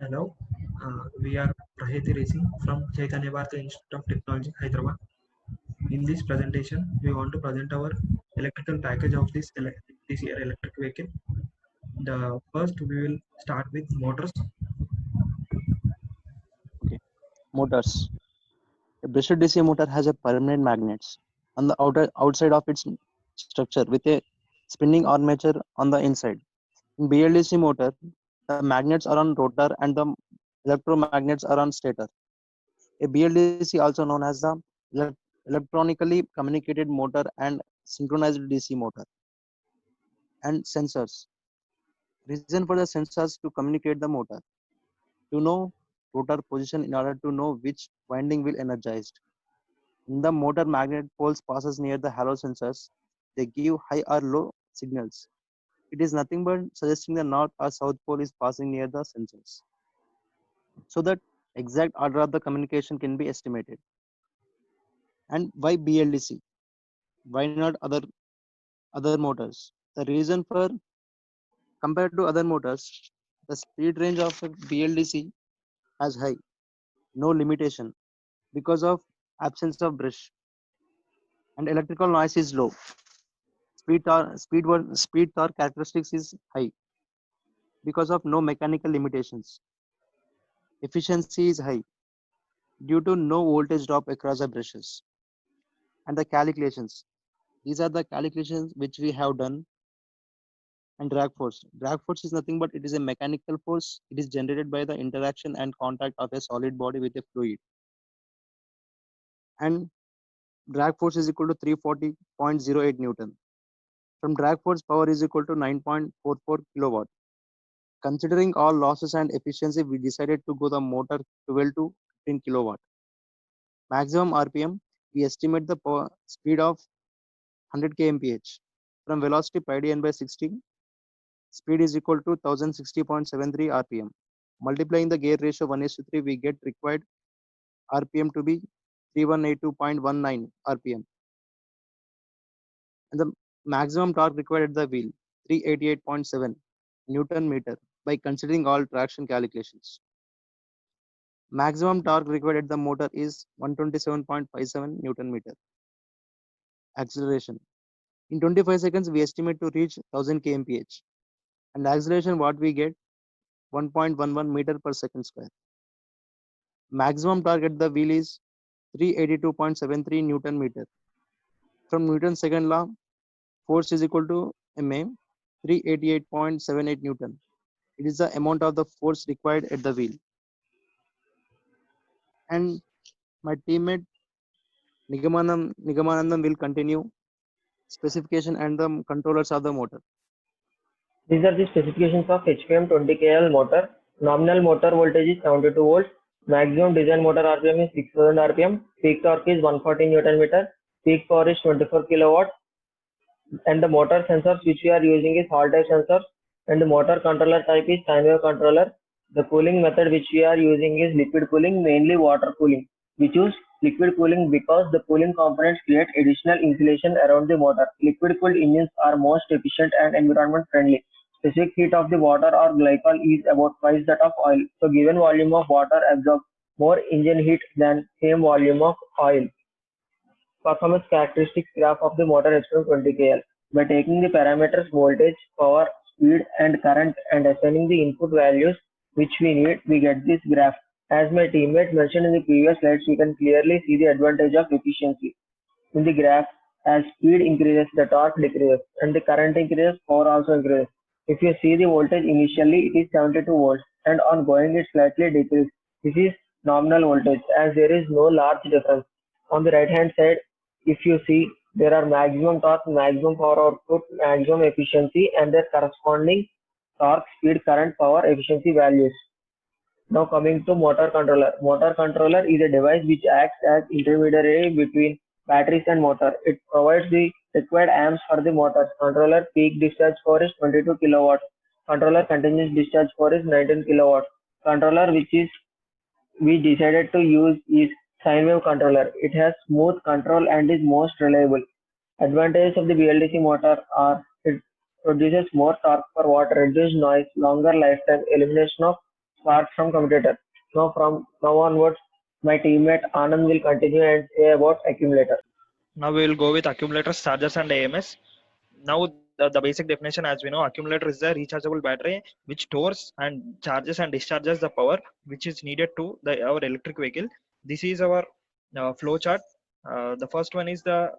Hello, we are Praheti Racing from Chaitanya Bharati Institute of Technology, Hyderabad. In this presentation, we want to present our electrical package of this year electric vehicle. The first we will start with motors. Okay. Motors. A brushed DC motor has a permanent magnets on the outside of its structure with a spinning armature on the inside. In BLDC motor, the magnets are on rotor and the electromagnets are on stator. A BLDC, also known as the electronically communicated motor and synchronized DC motor. And sensors. Reason for the sensors to communicate the motor. To know rotor position in order to know which winding will energized. In the motor, magnet poles passes near the halo sensors. They give high or low signals. It is nothing but suggesting the north or south pole is passing near the sensors. So that exact order of the communication can be estimated. And why BLDC? Why not other motors? The reason for compared to other motors, the speed range of a BLDC has high, no limitation because of absence of brush, and electrical noise is low. Speed torque characteristics is high because of no mechanical limitations. Efficiency is high due to no voltage drop across the brushes. And the calculations. These are the calculations which we have done. And drag force. Drag force is nothing but it is a mechanical force. It is generated by the interaction and contact of a solid body with a fluid. And drag force is equal to 340.08 Newton. From drag force, power is equal to 9.44 kilowatt. Considering all losses and efficiency, we decided to go the motor 12 to 15 kilowatt. Maximum RPM, we estimate the speed of 100 kmph. From velocity pi d n by 60, speed is equal to 1060.73 RPM. Multiplying the gear ratio 1:3, we get required RPM to be 3182.19 RPM. And the maximum torque required at the wheel, 388.7 Newton meter by considering all traction calculations. Maximum torque required at the motor is 127.57 Newton meter. Acceleration. In 25 seconds, we estimate to reach 1000 kmph. And acceleration, what we get? 1.11 meter per second square. Maximum torque at the wheel is 382.73 Newton meter. From Newton's second law, force is equal to MA, 388.78 Newton. It is the amount of the force required at the wheel. And my teammate Nigamanandam will continue specification and the controllers of the motor. These are the specifications of HPM 20KL motor. Nominal motor voltage is 72 volts. Maximum design motor RPM is 6000 RPM. Peak torque is 140 Newton meter. Peak power is 24 kilowatt. And the motor sensors which we are using is Hall type sensors. And the motor controller type is sine wave controller. The cooling method which we are using is liquid cooling, mainly water cooling. We choose liquid cooling because the cooling components create additional insulation around the motor. Liquid cooled engines are most efficient and environment friendly. Specific heat of the water or glycol is about twice that of oil. So given volume of water absorbs more engine heat than same volume of oil. Performance characteristics graph of the motor HPM 20KL. By taking the parameters voltage, power, speed and current and assigning the input values which we need, we get this graph. As my teammate mentioned in the previous slides, you can clearly see the advantage of efficiency. In the graph, as speed increases, the torque decreases and the current increases, power also increases. If you see the voltage initially, it is 72 volts and on going it slightly decreases. This is nominal voltage as there is no large difference. On the right hand side, if you see, there are maximum torque, maximum power output, maximum efficiency and their corresponding torque, speed, current, power, efficiency values. Now coming to motor controller. Motor controller is a device which acts as intermediary between batteries and motor. It provides the required amps for the motor. Controller peak discharge power is 22 kilowatts. Controller continuous discharge power is 19 kilowatts. Controller which is we decided to use is sine wave controller. It has smooth control and is most reliable. Advantages of the BLDC motor are it produces more torque per watt, reduced noise, longer lifetime, elimination of sparks from commutator. From now onwards, my teammate Anand will continue and say about accumulator. Now we will go with accumulators, chargers, and AMS. Now the basic definition, as we know, accumulator is a rechargeable battery which stores and charges and discharges the power which is needed to our electric vehicle. This is our flow chart. The first one is the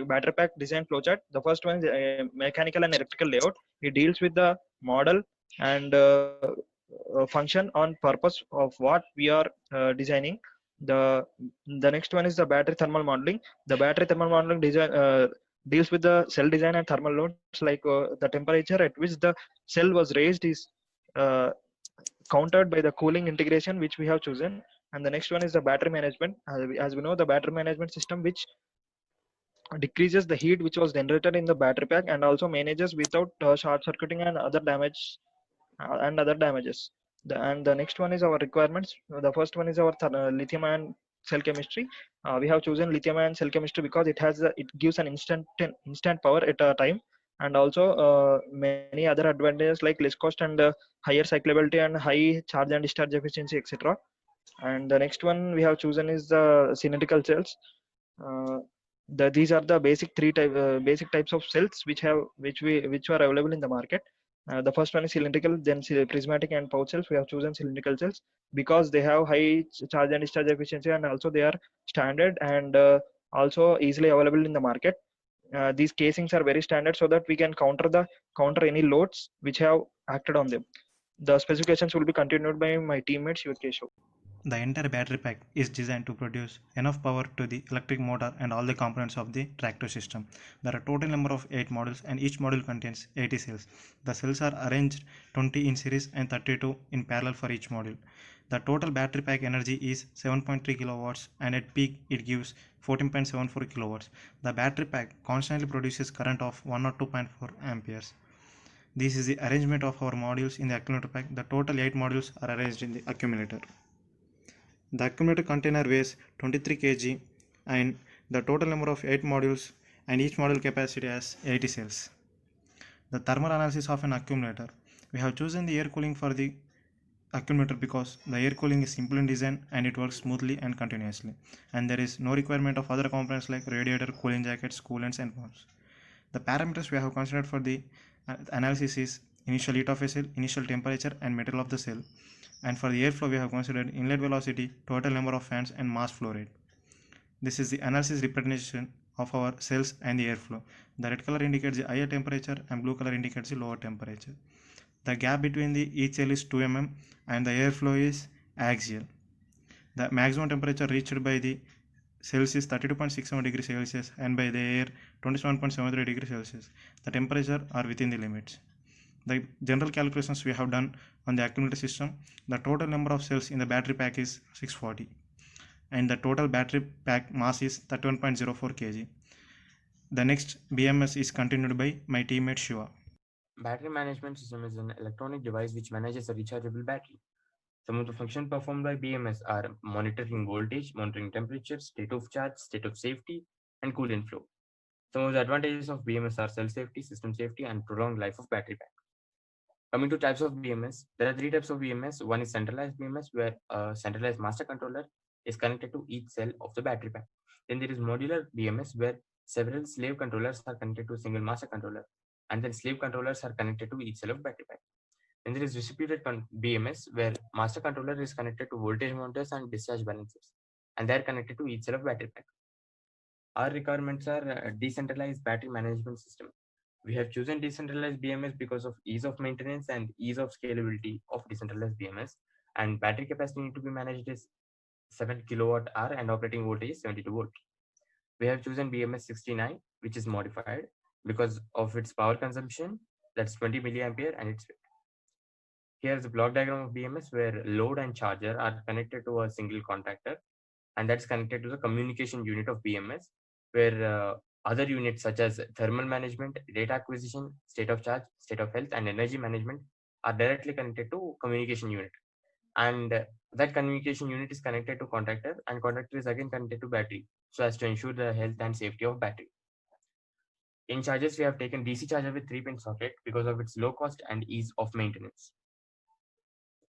battery pack design flow chart. The first one is mechanical and electrical layout. It deals with the model and function on purpose of what we are designing. The the next one is the battery thermal modeling. The battery thermal modeling design deals with the cell design and thermal loads, like the temperature at which the cell was raised is uh, countered by the cooling integration which we have chosen. And the next one is the battery management. As we know, the battery management system which decreases the heat which was generated in the battery pack and also manages without short circuiting and other damage and other damages. And the next one is our requirements. The first one is our lithium ion cell chemistry. We have chosen lithium ion cell chemistry because it gives an instant power at a time, and also many other advantages like less cost and higher cyclability and high charge and discharge efficiency, etc. And the next one we have chosen is the cylindrical cells. These are the basic types of cells which were available in the market. The first one is cylindrical, then prismatic and pouch cells. We have chosen cylindrical cells because they have high charge and discharge efficiency, and also they are standard and also easily available in the market. These casings are very standard so that we can counter any loads which have acted on them. The specifications will be continued by my teammate Shiva Keshav. The entire battery pack is designed to produce enough power to the electric motor and all the components of the tractor system. There are a total number of 8 modules and each module contains 80 cells. The cells are arranged 20 in series and 32 in parallel for each module. The total battery pack energy is 7.3 kilowatts and at peak it gives 14.74 kilowatts. The battery pack constantly produces current of 102.4 amperes. This is the arrangement of our modules in the accumulator pack. The total 8 modules are arranged in the accumulator. The accumulator container weighs 23 kg and the total number of 8 modules and each module capacity has 80 cells. The thermal analysis of an accumulator. We have chosen the air cooling for the accumulator because the air cooling is simple in design and it works smoothly and continuously, and there is no requirement of other components like radiator, cooling jackets, coolants and pumps. The parameters we have considered for the analysis is initial heat of a cell, initial temperature and material of the cell, and for the airflow we have considered inlet velocity, total number of fans and mass flow rate. This is the analysis representation of our cells and the airflow. The red color indicates the higher temperature and blue color indicates the lower temperature. The gap between each cell is 2 mm and the airflow is axial. The maximum temperature reached by the cells is 32.67 degrees Celsius and by the air 27.73 degrees Celsius. The temperature are within the limits. The general calculations we have done on the accumulator system, the total number of cells in the battery pack is 640 and the total battery pack mass is 31.04 kg. The next BMS is continued by my teammate Shiva. Battery management system is an electronic device which manages a rechargeable battery. Some of the functions performed by BMS are monitoring voltage, monitoring temperature, state of charge, state of safety, and coolant flow. Some of the advantages of BMS are cell safety, system safety, and prolonged life of battery pack. Coming to types of BMS, there are 3 types of BMS. One is centralized BMS, where a centralized master controller is connected to each cell of the battery pack. Then there is modular BMS, where several slave controllers are connected to a single master controller, and then slave controllers are connected to each cell of battery pack. Then there is distributed BMS, where master controller is connected to voltage monitors and discharge balancers, and they are connected to each cell of battery pack. Our requirements are a decentralized battery management system. We have chosen decentralized BMS because of ease of maintenance and ease of scalability of decentralized BMS, and battery capacity need to be managed as 7 kilowatt hour and operating voltage is 72 volt. We have chosen BMS 69, which is modified because of its power consumption, that's 20 milliampere, and its weight. Here is a block diagram of BMS where load and charger are connected to a single contactor, and that's connected to the communication unit of BMS, where other units such as thermal management, data acquisition, state of charge, state of health, and energy management are directly connected to communication unit. And that communication unit is connected to contactor, and contactor is again connected to battery, so as to ensure the health and safety of battery. In chargers, we have taken DC charger with 3-pin socket because of its low cost and ease of maintenance.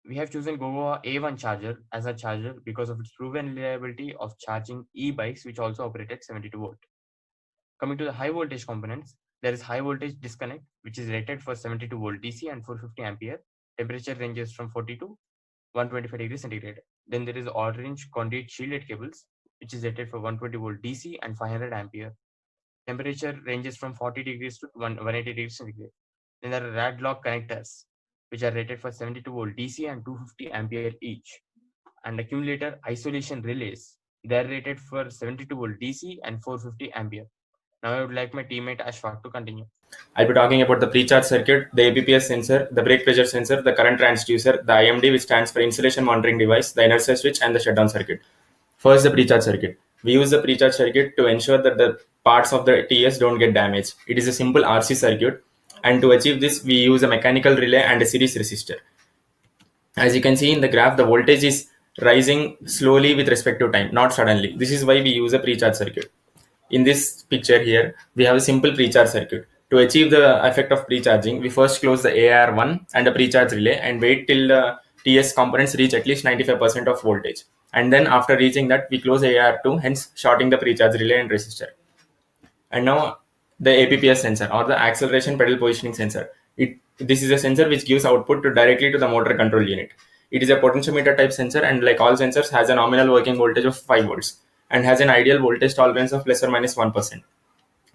We have chosen Goa A1 charger as a charger because of its proven reliability of charging e-bikes, which also operate at 72 volt. Coming to the high voltage components, there is high voltage disconnect, which is rated for 72 volt DC and 450 ampere. Temperature ranges from 40 to 125 degrees centigrade. Then there is orange conduit shielded cables, which is rated for 120 volt DC and 500 ampere. Temperature ranges from 40 degrees to 180 degrees centigrade. Then there are Radlock connectors, which are rated for 72 volt DC and 250 ampere each. And accumulator isolation relays, they are rated for 72 volt DC and 450 ampere. Now I would like my teammate Ashfaq to continue. I'll be talking about the pre-charge circuit, the APPS sensor, the brake pressure sensor, the current transducer, the IMD, which stands for insulation monitoring device, the inertia switch, and the shutdown circuit. First, the pre-charge circuit. We use the pre-charge circuit to ensure that the parts of the TS don't get damaged. It is a simple RC circuit, and to achieve this, we use a mechanical relay and a series resistor. As you can see in the graph, the voltage is rising slowly with respect to time, not suddenly. This is why we use a pre-charge circuit. In this picture here, we have a simple pre-charge circuit. To achieve the effect of pre-charging, we first close the AR1 and the pre-charge relay and wait till the TS components reach at least 95% of voltage. And then after reaching that, we close AR2, hence shorting the pre-charge relay and resistor. And now the APPS sensor, or the acceleration pedal positioning sensor. This is a sensor which gives output directly to the motor control unit. It is a potentiometer type sensor, and like all sensors has a nominal working voltage of 5 volts and has an ideal voltage tolerance of plus or minus 1%.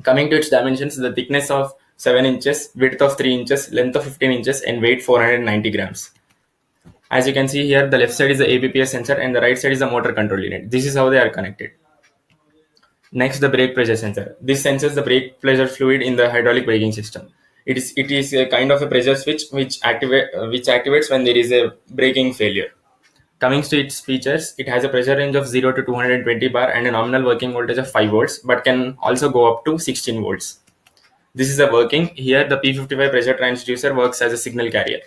Coming to its dimensions, the thickness of 7 inches, width of 3 inches, length of 15 inches, and weight 490 grams. As you can see here, the left side is the APPS sensor and the right side is the motor control unit. This is how they are connected. Next, the brake pressure sensor. This senses the brake pressure fluid in the hydraulic braking system. It is a kind of a pressure switch which activates when there is a braking failure. Coming to its features, it has a pressure range of 0 to 220 bar and a nominal working voltage of 5 volts, but can also go up to 16 volts. This is the working. Here, the P55 pressure transducer works as a signal carrier.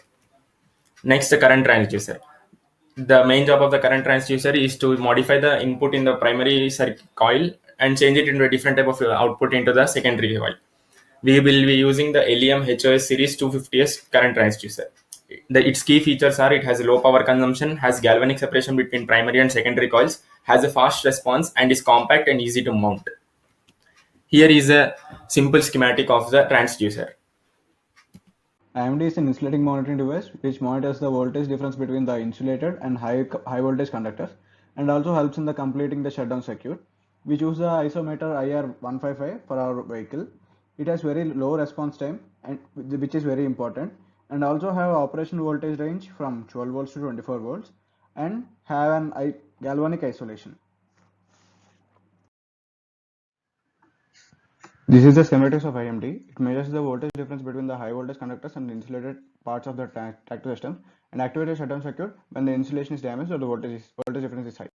Next, the current transducer. The main job of the current transducer is to modify the input in the primary circuit coil and change it into a different type of output into the secondary coil. We will be using the LEM HOS series 250S current transducer. Its key features are: it has a low power consumption, has galvanic separation between primary and secondary coils, has a fast response, and is compact and easy to mount. Here is a simple schematic of the transducer. IMD is an insulating monitoring device which monitors the voltage difference between the insulated and high voltage conductors, and also helps in the completing the shutdown circuit. We choose the isometer IR155 for our vehicle. It has very low response time, and which is very important, and also have operation voltage range from 12 volts to 24 volts, and have an galvanic isolation. This is the schematics of IMD. It measures the voltage difference between the high voltage conductors and the insulated parts of the tractor system, and activates the shutdown circuit when the insulation is damaged or the voltage difference is high.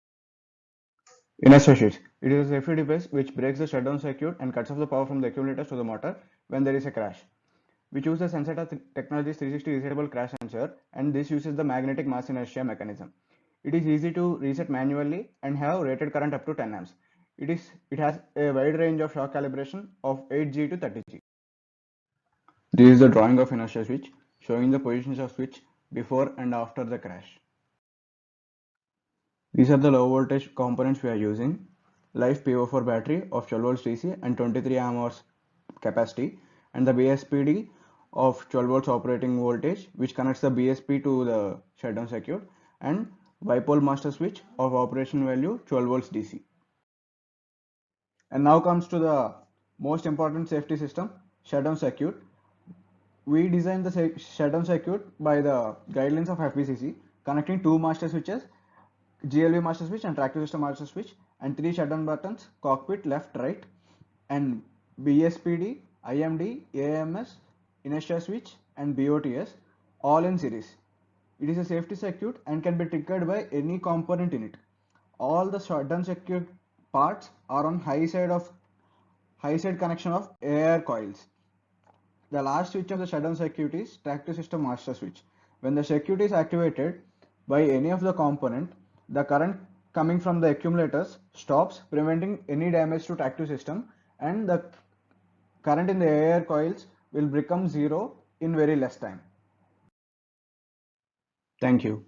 Inertia switch. It is a safety device which breaks the shutdown circuit and cuts off the power from the accumulators to the motor when there is a crash. We choose the Sensata Technologies 360 resetable crash sensor, and this uses the magnetic mass inertia mechanism. It is easy to reset manually and have rated current up to 10 amps. It has a wide range of shock calibration of 8G to 30G. This is the drawing of inertia switch, showing the positions of switch before and after the crash. These are the low voltage components we are using. Live PO4 battery of 12 volts DC and 23 amps capacity, and the BSPD of 12 volts operating voltage which connects the BSP to the shutdown circuit, and bipole master switch of operation value 12 volts DC. And now comes to the most important safety system, shutdown circuit. We designed the shutdown circuit by the guidelines of FVCC, connecting two master switches, GLV master switch and tractor system master switch, and 3 shutdown buttons, cockpit, left, right, and BSPD, IMD, AMS, inertia switch, and BOTS, all in series. It is a safety circuit and can be triggered by any component in it. All the shutdown circuit parts are on high side connection of AR coils. The last switch of the shutdown circuit is tractor system master switch. When the circuit is activated by any of the component, the current coming from the accumulators stops, preventing any damage to tractor system, and the current in the AR coils will become zero in very less time. Thank you.